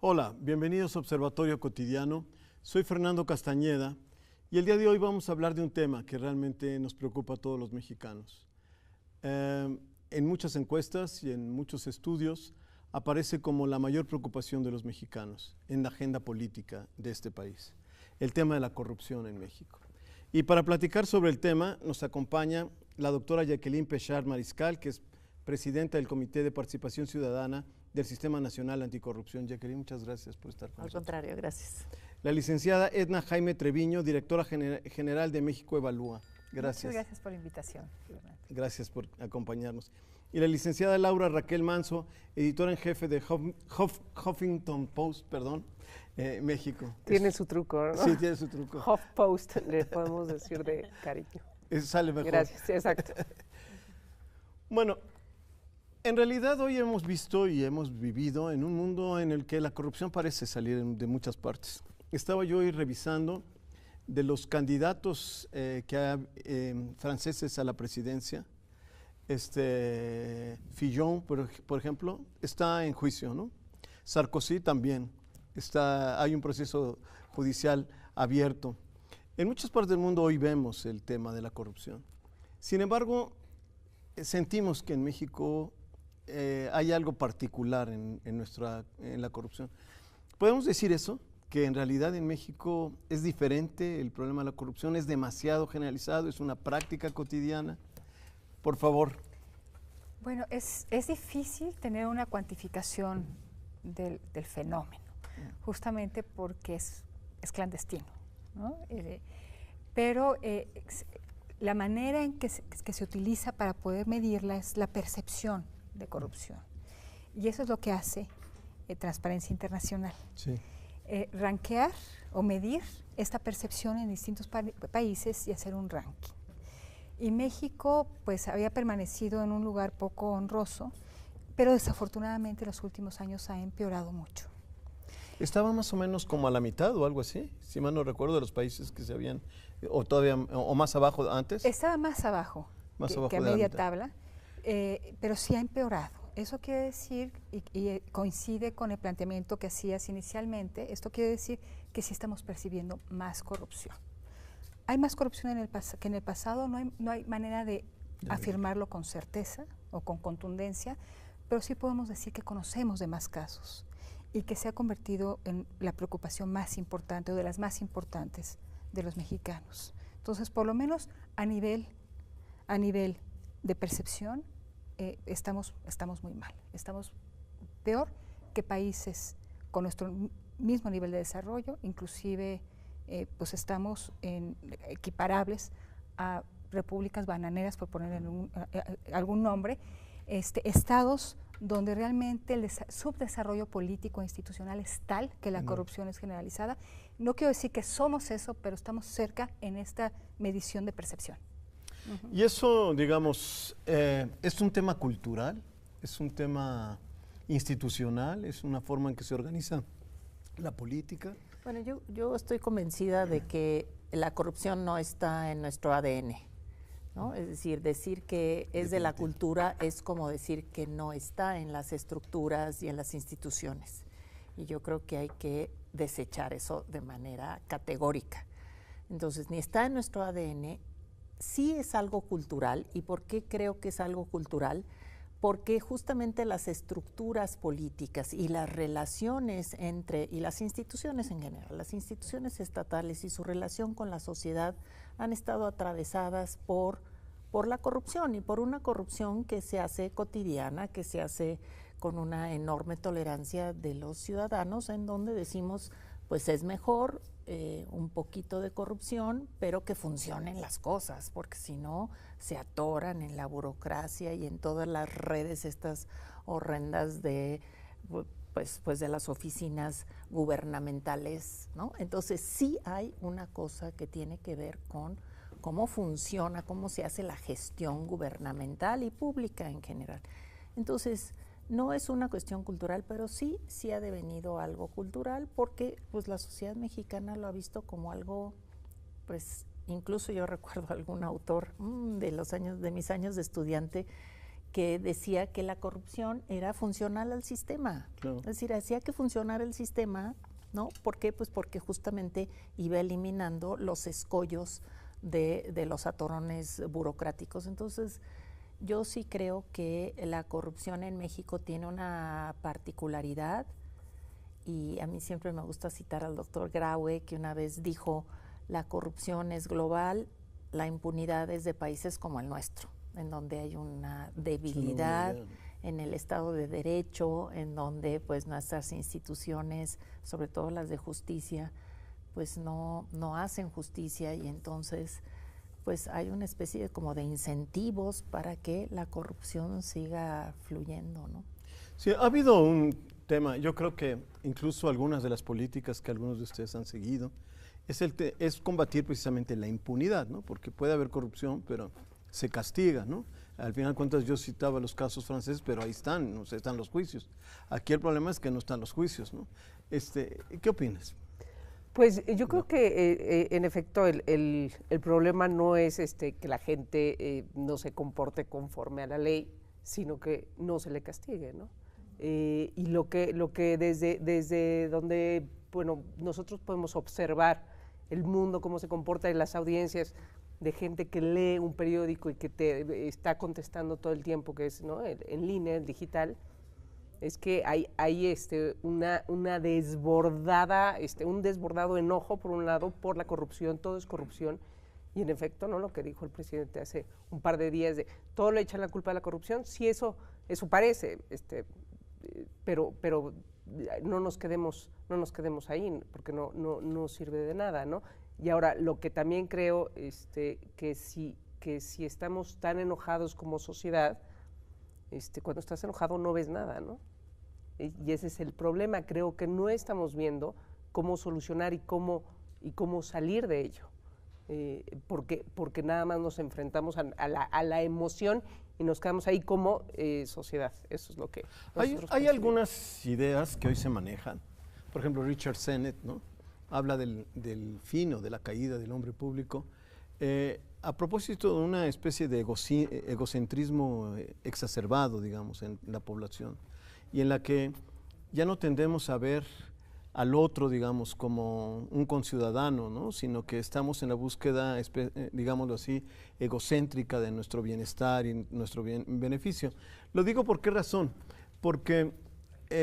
Hola, bienvenidos a Observatorio Cotidiano. Soy Fernando Castañeda y el día de hoy vamos a hablar de un tema que realmente nos preocupa a todos los mexicanos. En muchas encuestas y en muchos estudios aparece como la mayor preocupación de los mexicanos en la agenda política de este país, el tema de la corrupción en México. Y para platicar sobre el tema nos acompaña la doctora Jacqueline Pechard Mariscal, que es presidenta del Comité de Participación Ciudadana del Sistema Nacional Anticorrupción. Jacqueline, muchas gracias por estar con nosotros. Al contrario, gracias. La licenciada Edna Jaime Treviño, directora general de México Evalúa. Gracias. Muchas gracias por la invitación. Gracias por acompañarnos. Y la licenciada Laura Raquel Manso, editora en jefe de Huffington Post, México. Tiene su truco, ¿no? Sí, tiene su truco. HuffPost, le podemos decir de cariño. Sale mejor. Gracias, exacto. Bueno, en realidad hoy hemos visto y hemos vivido en un mundo en el que la corrupción parece salir de muchas partes. Estaba yo hoy revisando de los candidatos franceses a la presidencia. Fillon, por ejemplo, está en juicio, ¿no? Sarkozy también. Hay un proceso judicial abierto. En muchas partes del mundo hoy vemos el tema de la corrupción. Sin embargo, sentimos que en México hay algo particular en la corrupción. ¿Podemos decir eso? Que en realidad en México es diferente el problema de la corrupción, es demasiado generalizado, es una práctica cotidiana. Por favor. Bueno, es difícil tener una cuantificación del fenómeno, justamente porque es clandestino, ¿no? Pero la manera en que se utiliza para poder medirla es la percepción de corrupción. Y eso es lo que hace Transparencia Internacional. Sí. Rankear o medir esta percepción en distintos países y hacer un ranking. Y México pues había permanecido en un lugar poco honroso, pero desafortunadamente en los últimos años ha empeorado mucho. Estaba más o menos como a la mitad o algo así, si mal no recuerdo, de los países que se habían, o más abajo antes. Estaba más abajo que a media tabla, pero sí ha empeorado. Eso quiere decir, y coincide con el planteamiento que hacías inicialmente, esto quiere decir que sí estamos percibiendo más corrupción. Hay más corrupción que en el pasado, no hay manera de afirmarlo con certeza o con contundencia, pero sí podemos decir que conocemos de más casos y que se ha convertido en la preocupación más importante o de las más importantes de los mexicanos. Entonces, por lo menos a nivel de percepción, estamos muy mal. Estamos peor que países con nuestro mismo nivel de desarrollo, inclusive pues estamos equiparables a repúblicas bananeras, por poner algún nombre, estados donde realmente el subdesarrollo político e institucional es tal que la corrupción es generalizada. No quiero decir que somos eso, pero estamos cerca en esta medición de percepción. Y eso, digamos, es un tema cultural, es un tema institucional, es una forma en que se organiza la política. Bueno, yo estoy convencida de que la corrupción no está en nuestro ADN, ¿no? Es decir que es de la cultura es como decir que no está en las estructuras y en las instituciones. Y yo creo que hay que desechar eso de manera categórica. Entonces, ni está en nuestro ADN, sí es algo cultural. ¿Y por qué creo que es algo cultural? Porque justamente las estructuras políticas y las relaciones y las instituciones en general, las instituciones estatales y su relación con la sociedad han estado atravesadas por la corrupción, y por una corrupción que se hace cotidiana, que se hace con una enorme tolerancia de los ciudadanos, en donde decimos, pues es mejor un poquito de corrupción, pero que funcionen las cosas, porque si no se atoran en la burocracia y en todas las redes estas horrendas de de las oficinas gubernamentales, ¿no? Entonces sí hay una cosa que tiene que ver con cómo funciona, cómo se hace la gestión gubernamental y pública en general. Entonces, no es una cuestión cultural, pero sí ha devenido algo cultural, porque pues la sociedad mexicana lo ha visto como algo, pues incluso yo recuerdo algún autor de mis años de estudiante que decía que la corrupción era funcional al sistema. Claro. Es decir, hacía que funcionara el sistema, ¿no? ¿Por qué? Pues porque justamente iba eliminando los escollos de los atorones burocráticos. Entonces, yo sí creo que la corrupción en México tiene una particularidad, y a mí siempre me gusta citar al doctor Graue, que una vez dijo: la corrupción es global, la impunidad es de países como el nuestro, en donde hay una debilidad en el Estado de Derecho, en donde pues nuestras instituciones, sobre todo las de justicia, pues no hacen justicia, y entonces pues hay una especie de como de incentivos para que la corrupción siga fluyendo, ¿no? Sí, ha habido un tema, yo creo que incluso algunas de las políticas que algunos de ustedes han seguido, es combatir precisamente la impunidad, ¿no? Porque puede haber corrupción, pero se castiga, ¿no? Al final de cuentas yo citaba los casos franceses, pero ahí están, ¿no? Están los juicios. Aquí el problema es que no están los juicios, ¿no? ¿Qué opinas? Pues yo creo que en efecto el problema no es que la gente no se comporte conforme a la ley, sino que no se le castigue, ¿no? Y lo que desde donde, bueno, nosotros podemos observar el mundo, cómo se comporta en las audiencias de gente que lee un periódico y que te está contestando todo el tiempo, que es, ¿no?, en línea, el digital, es que hay una desbordada, un desbordado enojo, por un lado, por la corrupción. Todo es corrupción, y en efecto, ¿no?, lo que dijo el presidente hace un par de días, de todo le echan la culpa a la corrupción. Sí, eso parece, pero no nos quedemos ahí, porque no sirve de nada, ¿no? Y ahora, lo que también creo, que si estamos tan enojados como sociedad, cuando estás enojado no ves nada, ¿no? Y ese es el problema. Creo que no estamos viendo cómo solucionar y cómo salir de ello, porque nada más nos enfrentamos a la emoción y nos quedamos ahí como sociedad. Eso es lo que Hay algunas ideas que hoy se manejan. Por ejemplo, Richard Sennett, ¿no?, habla del fin o de la caída del hombre público, a propósito de una especie de egocentrismo exacerbado, digamos, en la población, y en la que ya no tendemos a ver al otro, digamos, como un conciudadano, ¿no?, sino que estamos en la búsqueda, digámoslo así, egocéntrica de nuestro bienestar y nuestro beneficio. Lo digo por qué razón, porque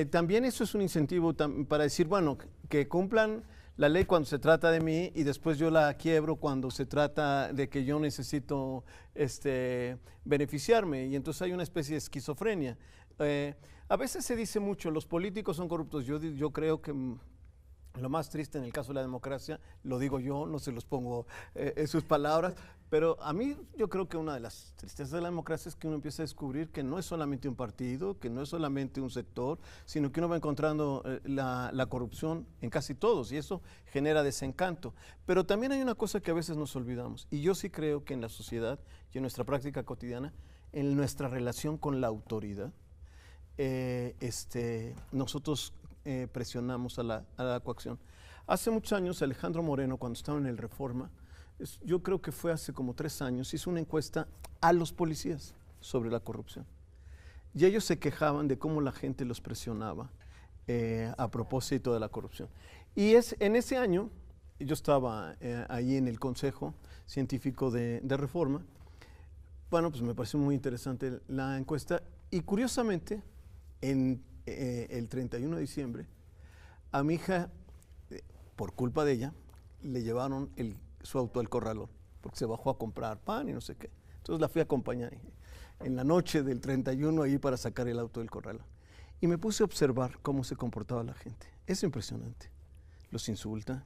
también eso es un incentivo para decir, bueno, que cumplan la ley cuando se trata de mí, y después yo la quiebro cuando se trata de que yo necesito beneficiarme, y entonces hay una especie de esquizofrenia. A veces se dice mucho, los políticos son corruptos. Yo creo que lo más triste en el caso de la democracia, lo digo yo, no se los pongo en sus palabras, pero a mí yo creo que una de las tristezas de la democracia es que uno empieza a descubrir que no es solamente un partido, que no es solamente un sector, sino que uno va encontrando la corrupción en casi todos, y eso genera desencanto. Pero también hay una cosa que a veces nos olvidamos, y yo sí creo que en la sociedad y en nuestra práctica cotidiana, en nuestra relación con la autoridad, nosotros presionamos a la coacción. Hace muchos años, Alejandro Moreno, cuando estaba en el Reforma, yo creo que fue hace como 3 años, hizo una encuesta a los policías sobre la corrupción. Y ellos se quejaban de cómo la gente los presionaba a propósito de la corrupción. Y en ese año, yo estaba ahí en el Consejo Científico de Reforma. Bueno, pues me pareció muy interesante la encuesta, y curiosamente, el 31 de diciembre, a mi hija, por culpa de ella, le llevaron su auto al corralón, porque se bajó a comprar pan y no sé qué. Entonces la fui a acompañar en la noche del 31 ahí para sacar el auto del corralón. Y me puse a observar cómo se comportaba la gente. Es impresionante. Los insulta,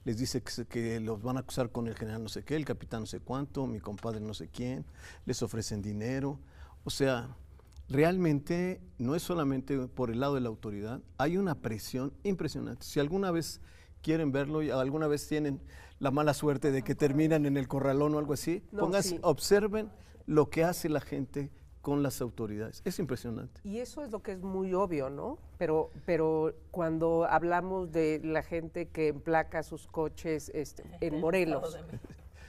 les dice que los van a acusar con el general no sé qué, el capitán no sé cuánto, mi compadre no sé quién, les ofrecen dinero. O sea, realmente no es solamente por el lado de la autoridad, hay una presión impresionante. Si alguna vez quieren verlo y alguna vez tienen la mala suerte de que terminan en el corralón o algo así, observen lo que hace la gente con las autoridades. Es impresionante. Y eso es lo que es muy obvio, ¿no? Pero cuando hablamos de la gente que emplaca sus coches en Morelos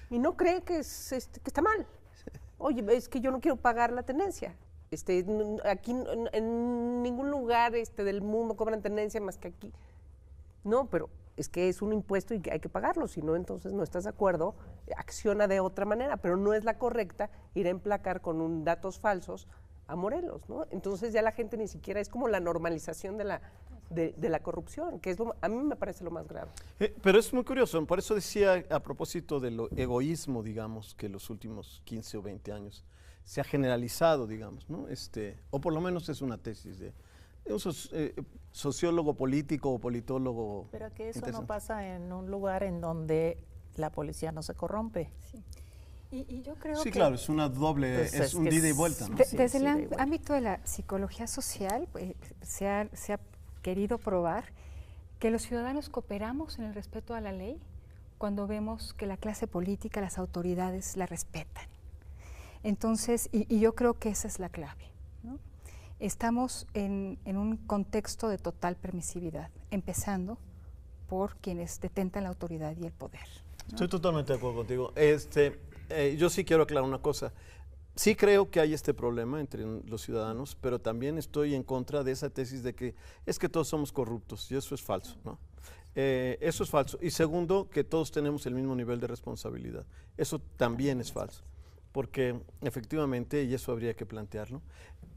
y no cree que está mal. Oye, es que yo no quiero pagar la tenencia. Aquí en ningún lugar del mundo cobran tenencia más que aquí. No, pero es que es un impuesto y que hay que pagarlo, si no, entonces no estás de acuerdo, acciona de otra manera, pero no es la correcta ir a emplacar con datos falsos a Morelos, ¿no? Entonces ya la gente ni siquiera, es como la normalización de la corrupción, que a mí me parece lo más grave. Pero es muy curioso, por eso decía a propósito del egoísmo, digamos, que los últimos 15 o 20 años se ha generalizado, digamos, ¿no? O por lo menos es una tesis de un sociólogo político o politólogo. Pero que eso no pasa en un lugar en donde la policía no se corrompe. Sí. Y yo creo sí, que... claro, es una doble, pues es un ida y vuelta, ¿no? Desde el ámbito de la psicología social, se ha querido probar que los ciudadanos cooperamos en el respeto a la ley cuando vemos que la clase política, las autoridades la respetan. Entonces, y yo creo que esa es la clave, ¿no? Estamos en un contexto de total permisividad, empezando por quienes detentan la autoridad y el poder, ¿no? Estoy totalmente de acuerdo contigo. Yo sí quiero aclarar una cosa. Sí creo que hay este problema entre los ciudadanos, pero también estoy en contra de esa tesis de que es que todos somos corruptos, y eso es falso, ¿no? Eso es falso. Y segundo, que todos tenemos el mismo nivel de responsabilidad. Eso también es falso, porque efectivamente, y eso habría que plantearlo,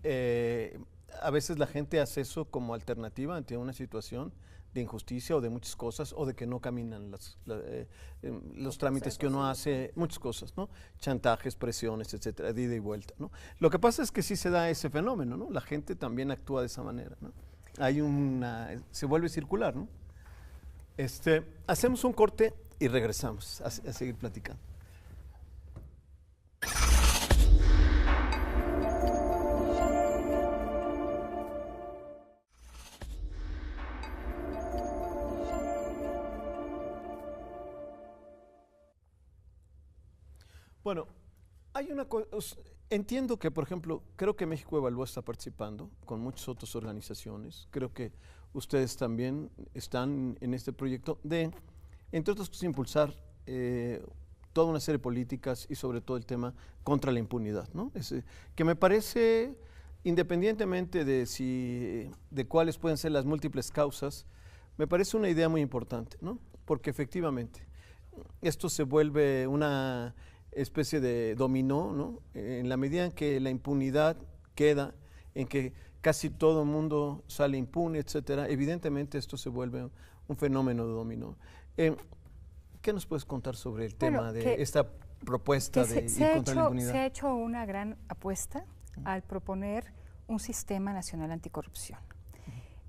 a veces la gente hace eso como alternativa ante una situación de injusticia o de muchas cosas, o de que no caminan los trámites que uno hace, muchas cosas, ¿no? Chantajes, presiones, etcétera, de ida y vuelta, ¿no? Lo que pasa es que sí se da ese fenómeno, ¿no? La gente también actúa de esa manera, ¿no? Se vuelve circular, ¿no? Hacemos un corte y regresamos a seguir platicando. Bueno, hay una cosa, entiendo que, por ejemplo, creo que México Evalúa está participando con muchas otras organizaciones, creo que ustedes también están en este proyecto de, entre otras cosas, impulsar toda una serie de políticas y sobre todo el tema contra la impunidad, ¿no? Que me parece, independientemente de cuáles pueden ser las múltiples causas, me parece una idea muy importante, ¿no? Porque efectivamente esto se vuelve una especie de dominó, ¿no? En la medida en que la impunidad queda, en que casi todo el mundo sale impune, etcétera, evidentemente esto se vuelve un fenómeno de dominó. ¿Qué nos puedes contar sobre el tema de esta propuesta de ir contra la impunidad? Se ha hecho una gran apuesta al proponer un sistema nacional anticorrupción.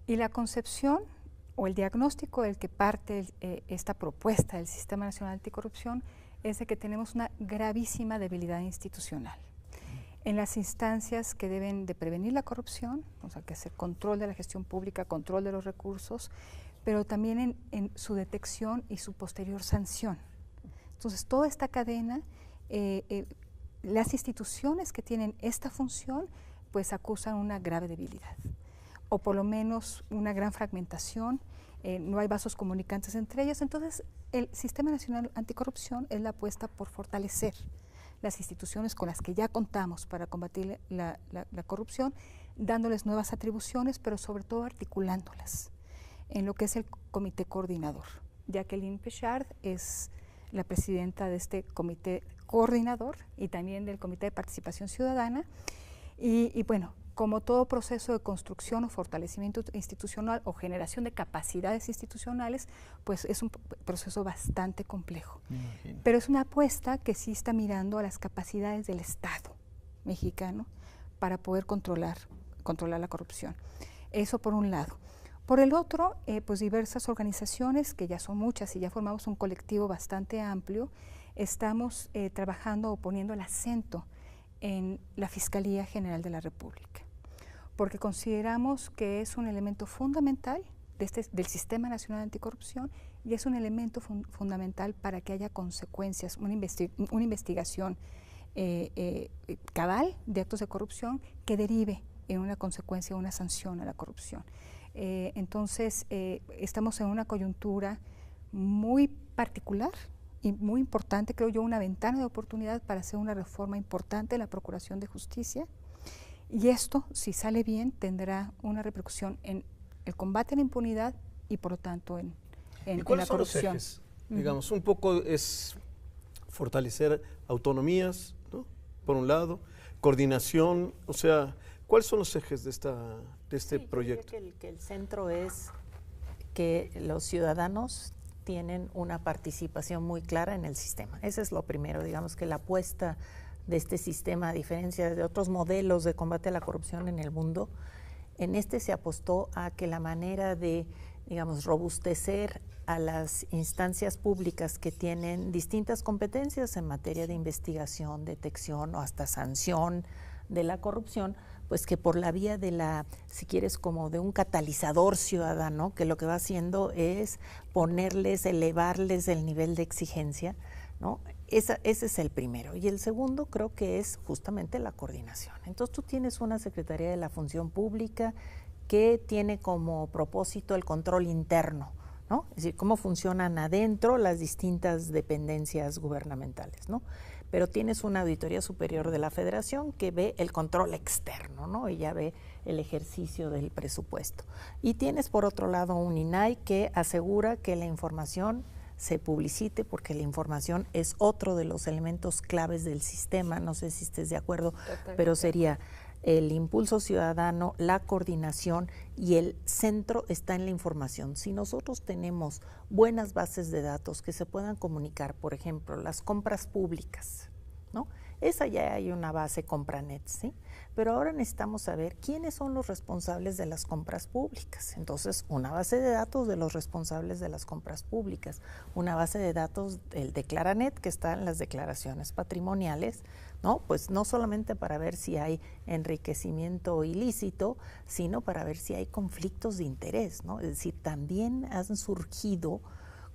Y la concepción o el diagnóstico del que parte esta propuesta del sistema nacional anticorrupción es de que tenemos una gravísima debilidad institucional. En las instancias que deben de prevenir la corrupción, o sea, que hacer control de la gestión pública, control de los recursos, pero también en su detección y su posterior sanción. Entonces, toda esta cadena, las instituciones que tienen esta función, pues acusan una grave debilidad, o por lo menos una gran fragmentación. No hay vasos comunicantes entre ellos. Entonces, el Sistema Nacional Anticorrupción es la apuesta por fortalecer las instituciones con las que ya contamos para combatir la corrupción, dándoles nuevas atribuciones, pero sobre todo articulándolas en lo que es el comité coordinador. Jacqueline Pechard es la presidenta de este comité coordinador y también del Comité de Participación Ciudadana. Y bueno, como todo proceso de construcción o fortalecimiento institucional o generación de capacidades institucionales, pues es un proceso bastante complejo. Pero es una apuesta que sí está mirando a las capacidades del Estado mexicano para poder controlar la corrupción. Eso por un lado. Por el otro, pues diversas organizaciones, que ya son muchas y ya formamos un colectivo bastante amplio, estamos trabajando o poniendo el acento en la Fiscalía General de la República, porque consideramos que es un elemento fundamental del Sistema Nacional Anticorrupción y es un elemento fundamental para que haya consecuencias, una investigación cabal de actos de corrupción que derive en una consecuencia, una sanción a la corrupción. Entonces, estamos en una coyuntura muy particular y muy importante, creo yo, una ventana de oportunidad para hacer una reforma importante de la Procuración de Justicia Y esto, si sale bien, tendrá una repercusión en el combate a la impunidad y, por lo tanto, en la corrupción. Los ejes? Digamos, un poco es fortalecer autonomías, ¿no? Por un lado, coordinación, o sea, ¿cuáles son los ejes de este proyecto? Yo diría que el centro es que los ciudadanos tienen una participación muy clara en el sistema. Ese es lo primero, digamos que la apuesta de este sistema, a diferencia de otros modelos de combate a la corrupción en el mundo, en este se apostó a que la manera de, digamos, robustecer a las instancias públicas que tienen distintas competencias en materia de investigación, detección o hasta sanción de la corrupción, pues que por la vía de la, si quieres, como de un catalizador ciudadano, que lo que va haciendo es ponerles, elevarles el nivel de exigencia, ¿no? Ese es el primero. Y el segundo creo que es justamente la coordinación. Entonces tú tienes una Secretaría de la Función Pública que tiene como propósito el control interno, ¿no? Es decir, cómo funcionan adentro las distintas dependencias gubernamentales, ¿no? Pero tienes una Auditoría Superior de la Federación que ve el control externo, ¿no? Y ya ve el ejercicio del presupuesto. Y tienes por otro lado un INAI que asegura que la información se publicite, porque la información es otro de los elementos claves del sistema, no sé si estés de acuerdo, pero sería el impulso ciudadano, la coordinación y el centro está en la información. Si nosotros tenemos buenas bases de datos que se puedan comunicar, por ejemplo, las compras públicas, ¿no? Esa ya hay una base Compranet, ¿sí? Pero ahora necesitamos saber quiénes son los responsables de las compras públicas. Entonces, una base de datos de los responsables de las compras públicas, una base de datos del Declaranet, que está en las declaraciones patrimoniales, ¿no? Pues no solamente para ver si hay enriquecimiento ilícito, sino para ver si hay conflictos de interés, ¿no? Es decir, también han surgido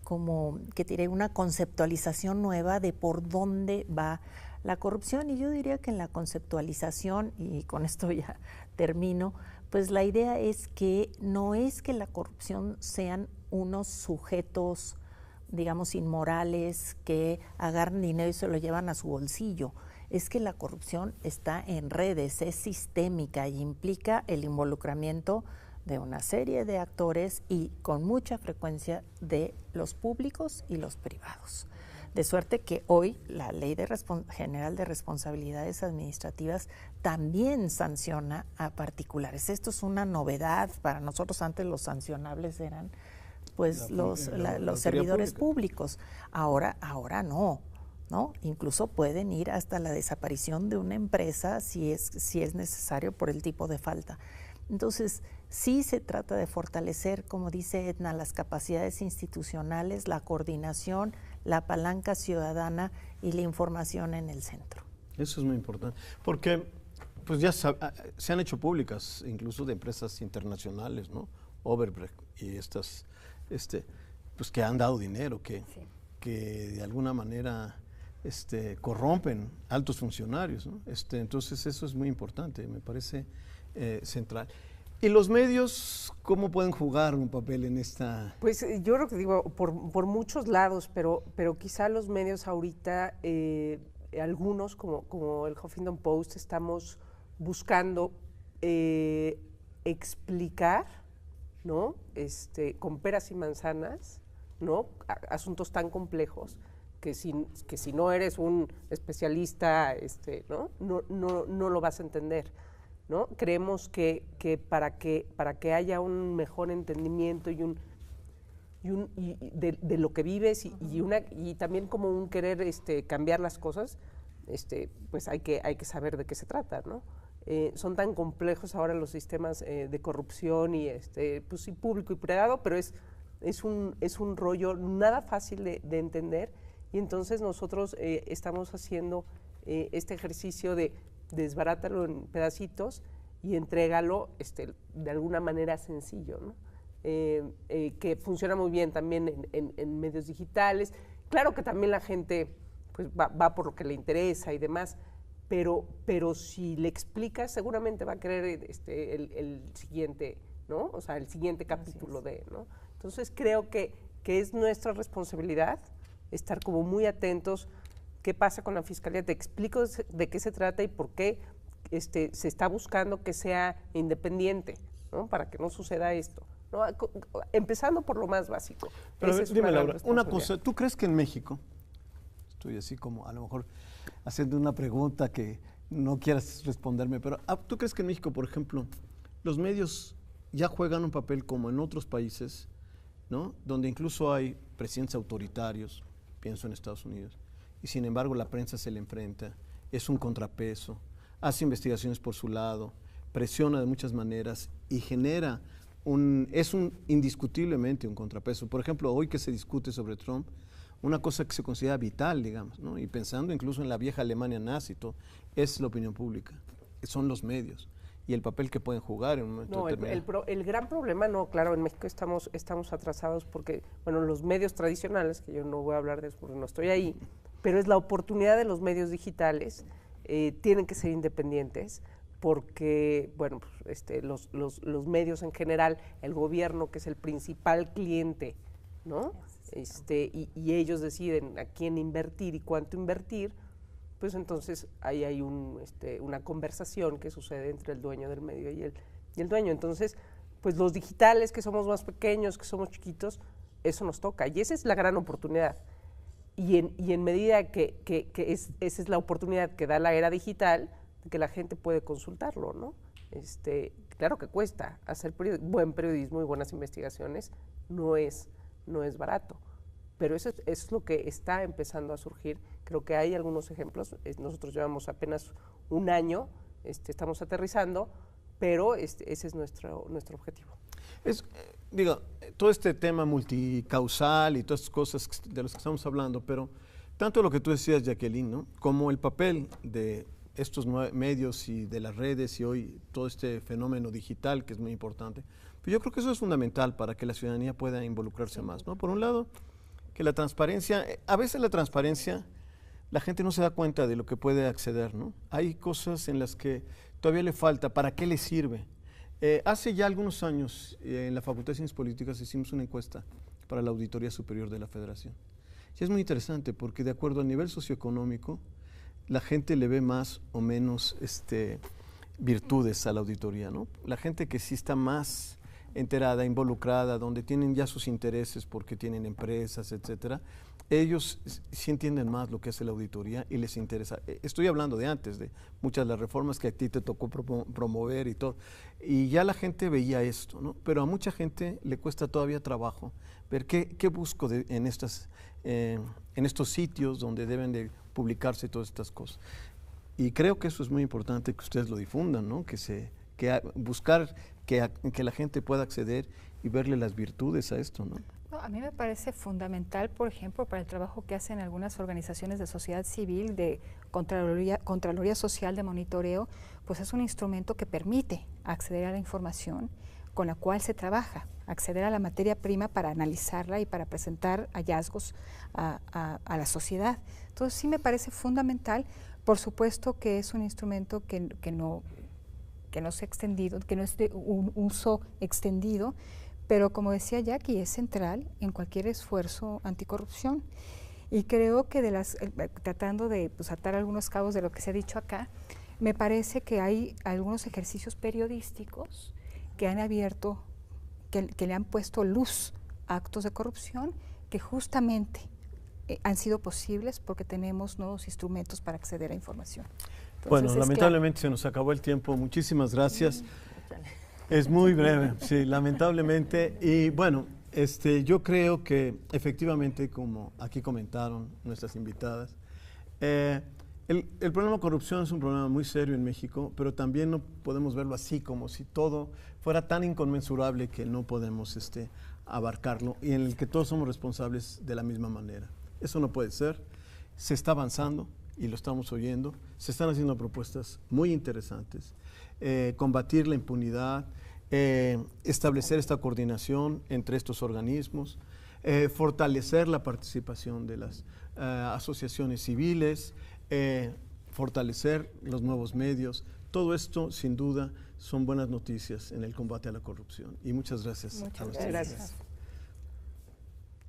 como que tiene una conceptualización nueva de por dónde va la corrupción, y yo diría que en la conceptualización, y con esto ya termino, pues la idea es que no es que la corrupción sean unos sujetos, digamos, inmorales que agarran dinero y se lo llevan a su bolsillo. Es que la corrupción está en redes, es sistémica y implica el involucramiento de una serie de actores y con mucha frecuencia de los públicos y los privados. De suerte que hoy la Ley General de Responsabilidades Administrativas también sanciona a particulares. Esto es una novedad para nosotros. Antes los sancionables eran pues los servidores públicos. Ahora no, ¿no? Incluso pueden ir hasta la desaparición de una empresa si es necesario por el tipo de falta. Entonces, sí se trata de fortalecer, como dice Edna, las capacidades institucionales, la coordinación, la palanca ciudadana y la información en el centro. Eso es muy importante, porque pues ya se han hecho públicas, incluso de empresas internacionales, ¿no? Overbrecht y estas, pues que han dado dinero, que de alguna manera corrompen altos funcionarios, ¿no? Entonces eso es muy importante, me parece central. ¿Y los medios cómo pueden jugar un papel en esta...? Pues yo creo que digo, por muchos lados, pero quizá los medios ahorita, algunos como el Huffington Post, estamos buscando explicar, ¿no? Con peras y manzanas, ¿no? Asuntos tan complejos que si no eres un especialista, ¿no? No lo vas a entender, ¿no? Creemos que para que haya un mejor entendimiento y de lo que vives y también como un querer cambiar las cosas, pues hay que saber de qué se trata, ¿no? Son tan complejos ahora los sistemas de corrupción y pues sí, público y privado, pero es un rollo nada fácil de entender, y entonces nosotros estamos haciendo este ejercicio de desbarátalo en pedacitos y entrégalo de alguna manera sencillo, ¿no? Que funciona muy bien también en medios digitales. Claro que también la gente pues va por lo que le interesa y demás, pero si le explicas seguramente va a querer el siguiente, ¿no? O sea, el siguiente capítulo ¿no? Entonces creo que es nuestra responsabilidad estar como muy atentos. ¿Qué pasa con la Fiscalía? Te explico de qué se trata y por qué se está buscando que sea independiente, ¿no? Para que no suceda esto, ¿no? Empezando por lo más básico. Pero Esa es dime, una gran Laura, una responsabilidad. cosa, ¿tú crees que en México, estoy así como a lo mejor haciendo una pregunta que no quieras responderme, pero ¿tú crees que en México, por ejemplo, los medios ya juegan un papel como en otros países, ¿no? Donde incluso hay presidentes autoritarios, pienso en Estados Unidos, y sin embargo la prensa se le enfrenta, es un contrapeso, hace investigaciones por su lado, presiona de muchas maneras y genera indiscutiblemente un contrapeso. Por ejemplo, hoy que se discute sobre Trump, una cosa que se considera vital, digamos, ¿no? Y pensando incluso en la vieja Alemania nazi, todo, es la opinión pública, son los medios y el papel que pueden jugar en un momento No, determinado. el gran problema, no, claro, en México estamos atrasados porque, bueno, los medios tradicionales, que yo no voy a hablar de eso porque no estoy ahí, pero es la oportunidad de los medios digitales, tienen que ser independientes, porque, bueno, pues, los medios en general, el gobierno, que es el principal cliente, ¿no? Y ellos deciden a quién invertir y cuánto invertir, pues entonces ahí hay una conversación que sucede entre el dueño del medio y el dueño. Entonces, pues los digitales, que somos más pequeños, que somos chiquitos, eso nos toca. Y esa es la gran oportunidad. Y en medida que esa es la oportunidad que da la era digital, que la gente puede consultarlo, ¿no? Claro que cuesta. Hacer buen periodismo y buenas investigaciones no es barato. Pero eso es lo que está empezando a surgir. Creo que hay algunos ejemplos. Nosotros llevamos apenas un año, estamos aterrizando, pero ese es nuestro objetivo. Digo, todo este tema multicausal y todas estas cosas de las que estamos hablando, pero tanto lo que tú decías, Jacqueline, ¿no? Como el papel de estos medios y de las redes y hoy todo este fenómeno digital que es muy importante, pues yo creo que eso es fundamental para que la ciudadanía pueda involucrarse más, ¿no? Por un lado, que la transparencia, a veces la transparencia, la gente no se da cuenta de lo que puede acceder, ¿no? Hay cosas en las que todavía le falta, ¿para qué le sirve? Hace ya algunos años, en la Facultad de Ciencias Políticas hicimos una encuesta para la Auditoría Superior de la Federación. Y es muy interesante porque de acuerdo al nivel socioeconómico, la gente le ve más o menos virtudes a la auditoría, ¿no? La gente que sí está más enterada, involucrada, donde tienen ya sus intereses porque tienen empresas, etcétera, ellos sí entienden más lo que es la auditoría y les interesa. Estoy hablando de antes, de muchas de las reformas que a ti te tocó promover y todo, y ya la gente veía esto, ¿no? Pero a mucha gente le cuesta todavía trabajo ver qué busco en estos sitios donde deben de publicarse todas estas cosas. Y creo que eso es muy importante que ustedes lo difundan, ¿no? Buscar que la gente pueda acceder y verle las virtudes a esto, ¿no? No, a mí me parece fundamental, por ejemplo, para el trabajo que hacen algunas organizaciones de sociedad civil, de Contraloría Social de Monitoreo, pues es un instrumento que permite acceder a la información con la cual se trabaja, acceder a la materia prima para analizarla y para presentar hallazgos a la sociedad. Entonces sí me parece fundamental. Por supuesto que es un instrumento que no se ha extendido, que no es de un uso extendido, pero como decía Jackie, es central en cualquier esfuerzo anticorrupción. Y creo que tratando de atar algunos cabos de lo que se ha dicho acá, me parece que hay algunos ejercicios periodísticos que han abierto, que le han puesto luz a actos de corrupción que justamente han sido posibles porque tenemos nuevos instrumentos para acceder a información. Entonces, bueno, lamentablemente se nos acabó el tiempo. Muchísimas gracias. Es muy breve, sí, lamentablemente. Y bueno, yo creo que efectivamente, como aquí comentaron nuestras invitadas, el problema de corrupción es un problema muy serio en México, pero también no podemos verlo así, como si todo fuera tan inconmensurable que no podemos abarcarlo y en el que todos somos responsables de la misma manera. Eso no puede ser. Se está avanzando y lo estamos oyendo. Se están haciendo propuestas muy interesantes. Combatir la impunidad, establecer esta coordinación entre estos organismos, fortalecer la participación de las asociaciones civiles, fortalecer los nuevos medios. Todo esto, sin duda, son buenas noticias en el combate a la corrupción. Y muchas gracias. Muchas gracias.